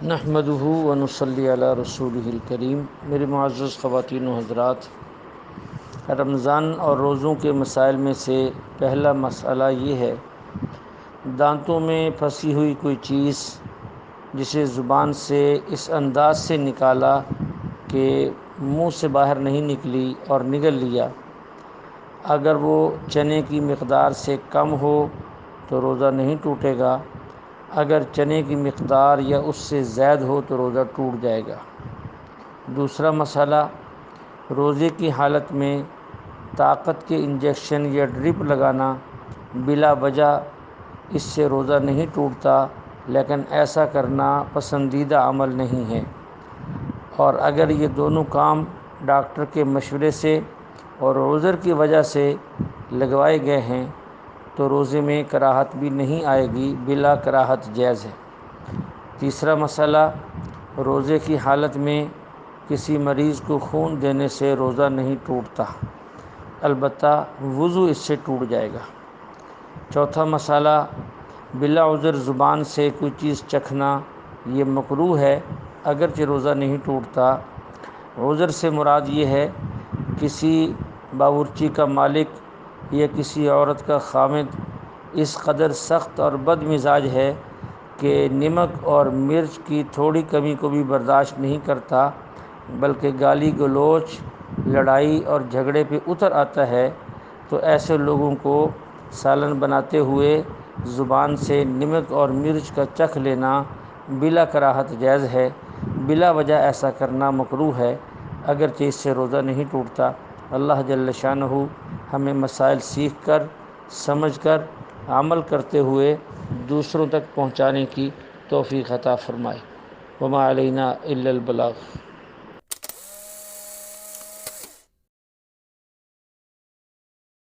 نحمدہ ونصلی علی رسولہ الکریم۔ میرے معزز خواتین و حضرات، رمضان اور روزوں کے مسائل میں سے پہلا مسئلہ یہ ہے، دانتوں میں پھنسی ہوئی کوئی چیز جسے زبان سے اس انداز سے نکالا کہ منہ سے باہر نہیں نکلی اور نگل لیا، اگر وہ چنے کی مقدار سے کم ہو تو روزہ نہیں ٹوٹے گا، اگر چنے کی مقدار یا اس سے زائد ہو تو روزہ ٹوٹ جائے گا۔ دوسرا مسئلہ، روزے کی حالت میں طاقت کے انجیکشن یا ڈرپ لگانا بلا وجہ، اس سے روزہ نہیں ٹوٹتا، لیکن ایسا کرنا پسندیدہ عمل نہیں ہے، اور اگر یہ دونوں کام ڈاکٹر کے مشورے سے اور عذر کی وجہ سے لگوائے گئے ہیں تو روزے میں کراہت بھی نہیں آئے گی، بلا کراہت جائز ہے۔ تیسرا مسئلہ، روزے کی حالت میں کسی مریض کو خون دینے سے روزہ نہیں ٹوٹتا، البتہ وضو اس سے ٹوٹ جائے گا۔ چوتھا مسئلہ، بلا عذر زبان سے کوئی چیز چکھنا یہ مکروہ ہے، اگرچہ روزہ نہیں ٹوٹتا۔ عذر سے مراد یہ ہے، کسی باورچی کا مالک یا کسی عورت کا خامد اس قدر سخت اور بد مزاج ہے کہ نمک اور مرچ کی تھوڑی کمی کو بھی برداشت نہیں کرتا، بلکہ گالی گلوچ، لڑائی اور جھگڑے پہ اتر آتا ہے، تو ایسے لوگوں کو سالن بناتے ہوئے زبان سے نمک اور مرچ کا چکھ لینا بلا کراہت جائز ہے، بلا وجہ ایسا کرنا مکروہ ہے، اگرچہ اس سے روزہ نہیں ٹوٹتا۔ اللہ جل شانہ ہمیں مسائل سیکھ کر، سمجھ کر، عمل کرتے ہوئے دوسروں تک پہنچانے کی توفیق عطا فرمائے۔ وما علینا الا البلاغ۔